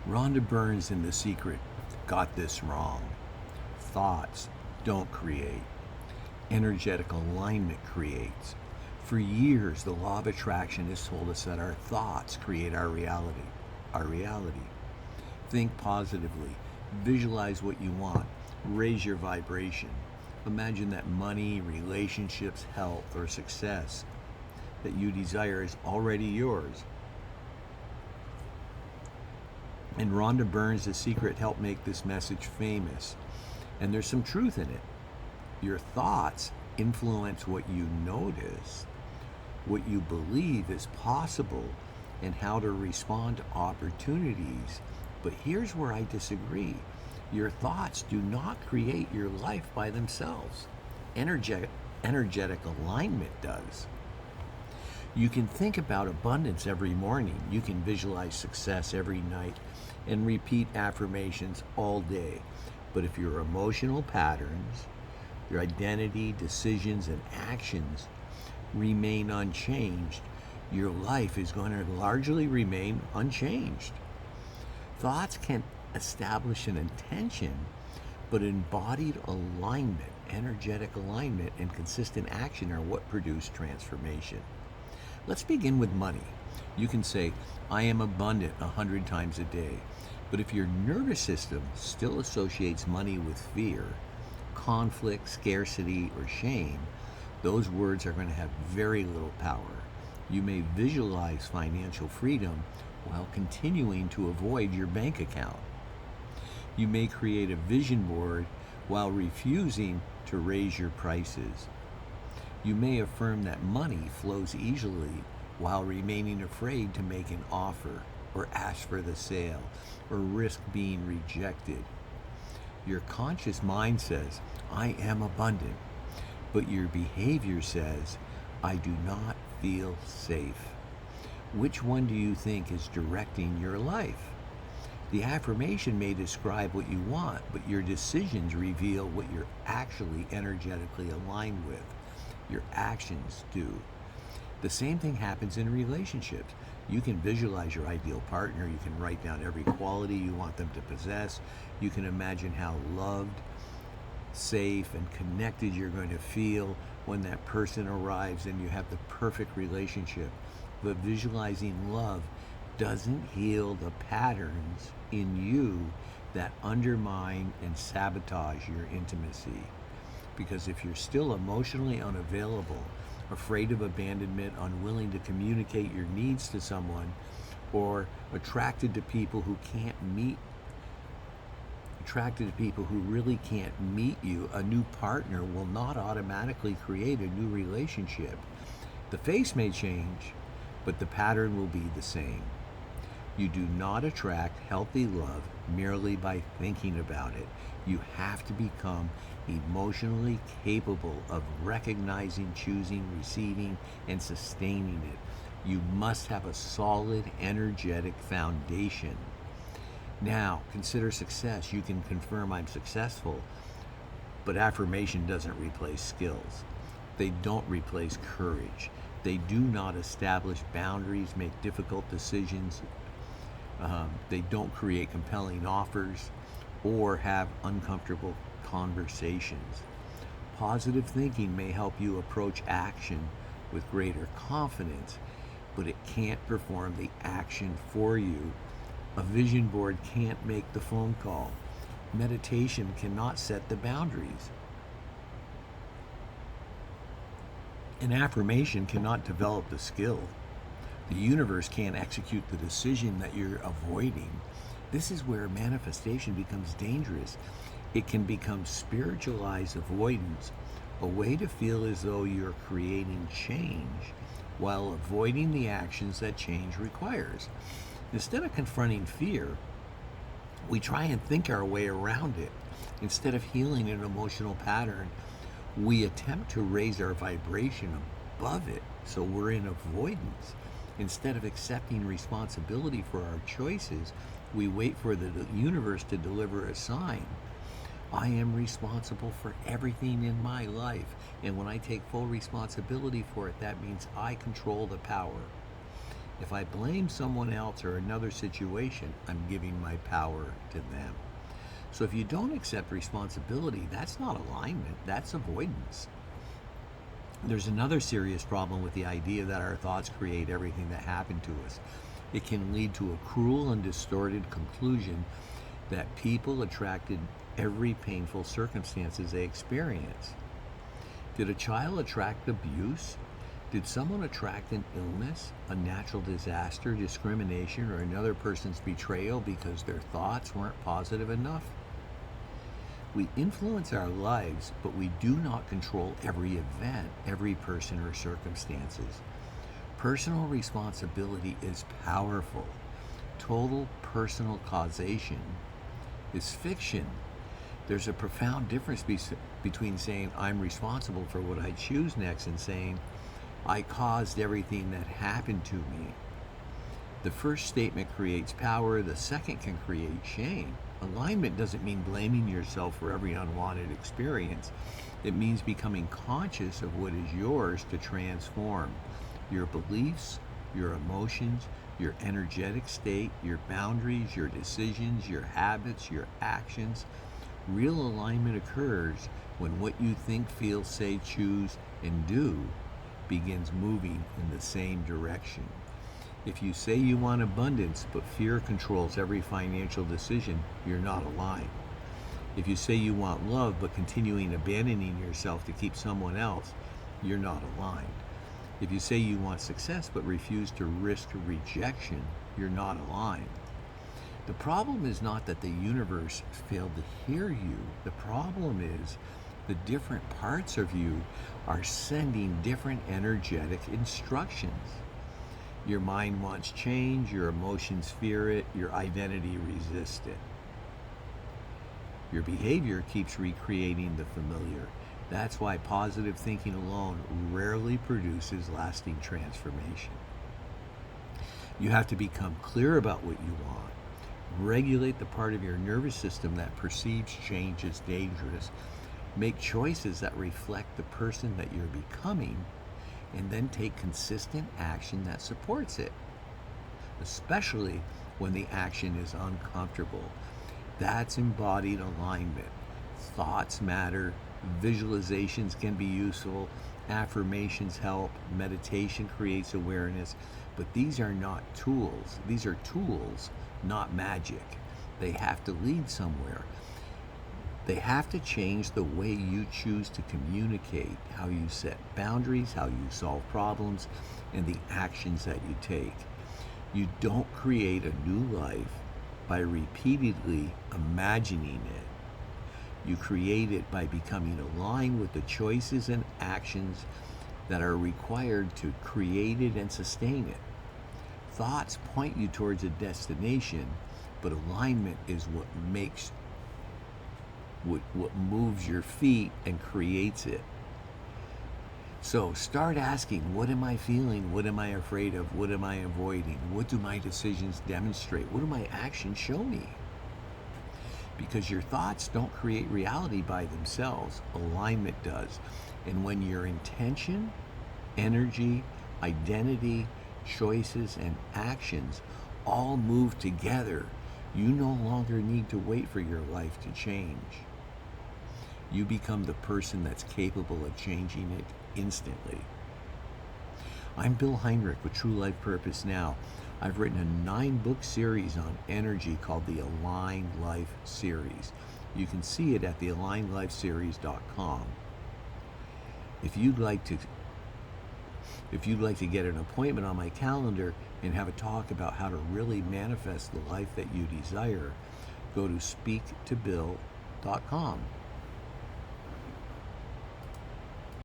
Rhonda Byrnes in The Secret got this wrong. Thoughts don't create. Energetic alignment creates. For years, the law of attraction has told us that our thoughts create our reality. Our reality. Think positively. Visualize what you want. Raise your vibration. Imagine that money, relationships, health, or success that you desire is already yours. And Rhonda Byrnes' The Secret helped make this message famous. And there's some truth in it. Your thoughts influence what you notice, what you believe is possible, and how to respond to opportunities. But here's where I disagree. Your thoughts do not create your life by themselves. Energetic alignment does. You can think about abundance every morning. You can visualize success every night and repeat affirmations all day. But if your emotional patterns, your identity, decisions, and actions remain unchanged, your life is going to largely remain unchanged. Thoughts can establish an intention, but embodied alignment, energetic alignment, and consistent action are what produce transformation. Let's begin with money. You can say, I am abundant 100 times a day. But if your nervous system still associates money with fear, conflict, scarcity, or shame, those words are going to have very little power. You may visualize financial freedom while continuing to avoid your bank account. You may create a vision board while refusing to raise your prices. You may affirm that money flows easily while remaining afraid to make an offer or ask for the sale or risk being rejected. Your conscious mind says, I am abundant, but your behavior says, I do not feel safe. Which one do you think is directing your life? The affirmation may describe what you want, but your decisions reveal what you're actually energetically aligned with. Your actions do. The same thing happens in relationships. You can visualize your ideal partner. You can write down every quality you want them to possess. You can imagine how loved, safe, and connected you're going to feel when that person arrives and you have the perfect relationship. But visualizing love doesn't heal the patterns in you that undermine and sabotage your intimacy. Because if you're still emotionally unavailable, afraid of abandonment, unwilling to communicate your needs to someone, or attracted to people who really can't meet you, a new partner will not automatically create a new relationship. The face may change, but the pattern will be the same. You do not attract healthy love merely by thinking about it. You have to become emotionally capable of recognizing, choosing, receiving, and sustaining it. You must have a solid, energetic foundation. Now, consider success. You can confirm I'm successful, but affirmation doesn't replace skills. They don't replace courage. They do not establish boundaries, make difficult decisions. They don't create compelling offers or have uncomfortable conversations. Positive thinking may help you approach action with greater confidence, but it can't perform the action for you. A vision board can't make the phone call. Meditation cannot set the boundaries. An affirmation cannot develop the skill. The universe can't execute the decision that you're avoiding. This is where manifestation becomes dangerous. It can become spiritualized avoidance, a way to feel as though you're creating change while avoiding the actions that change requires. Instead of confronting fear, we try and think our way around it. Instead of healing an emotional pattern, we attempt to raise our vibration above it, so we're in avoidance. Instead of accepting responsibility for our choices, we wait for the universe to deliver a sign. I am responsible for everything in my life, and when I take full responsibility for it, that means I control the power. If I blame someone else or another situation, I'm giving my power to them. So if you don't accept responsibility, that's not alignment, that's avoidance. There's another serious problem with the idea that our thoughts create everything that happened to us. It can lead to a cruel and distorted conclusion that people attracted every painful circumstances they experience. Did a child attract abuse? Did someone attract an illness, a natural disaster, discrimination, or another person's betrayal because their thoughts weren't positive enough? We influence our lives, but we do not control every event, every person, or circumstances. Personal responsibility is powerful. Total personal causation is fiction. There's a profound difference between saying I'm responsible for what I choose next and saying I caused everything that happened to me. The first statement creates power, the second can create shame. Alignment doesn't mean blaming yourself for every unwanted experience. It means becoming conscious of what is yours to transform. Your beliefs, your emotions, your energetic state, your boundaries, your decisions, your habits, your actions. Real alignment occurs when what you think, feel, say, choose, and do begins moving in the same direction. If you say you want abundance, but fear controls every financial decision, you're not aligned. If you say you want love, but continuing abandoning yourself to keep someone else, you're not aligned. If you say you want success, but refuse to risk rejection, you're not aligned. The problem is not that the universe failed to hear you. The problem is the different parts of you are sending different energetic instructions. Your mind wants change, your emotions fear it, your identity resists it. Your behavior keeps recreating the familiar. That's why positive thinking alone rarely produces lasting transformation. You have to become clear about what you want. Regulate the part of your nervous system that perceives change as dangerous. Make choices that reflect the person that you're becoming, and then take consistent action that supports it, especially when the action is uncomfortable. That's embodied alignment. Thoughts matter, visualizations can be useful, affirmations help, meditation creates awareness, but these are not tools. These are tools, not magic. They have to lead somewhere. They have to change the way you choose to communicate, how you set boundaries, how you solve problems, and the actions that you take. You don't create a new life by repeatedly imagining it. You create it by becoming aligned with the choices and actions that are required to create it and sustain it. Thoughts point you towards a destination, but alignment is what moves your feet and creates it. So start asking, what am I feeling? What am I afraid of? What am I avoiding? What do my decisions demonstrate? What do my actions show me? Because your thoughts don't create reality by themselves. Alignment does. And when your intention, energy, identity, choices, and actions all move together, you no longer need to wait for your life to change. You become the person that's capable of changing it instantly. I'm Bill Heinrich with True Life Purpose Now. I've written a 9-book series on energy called the Aligned Life Series. You can see it at thealignedlifeseries.com. If you'd like to get an appointment on my calendar and have a talk about how to really manifest the life that you desire, go to speaktobill.com.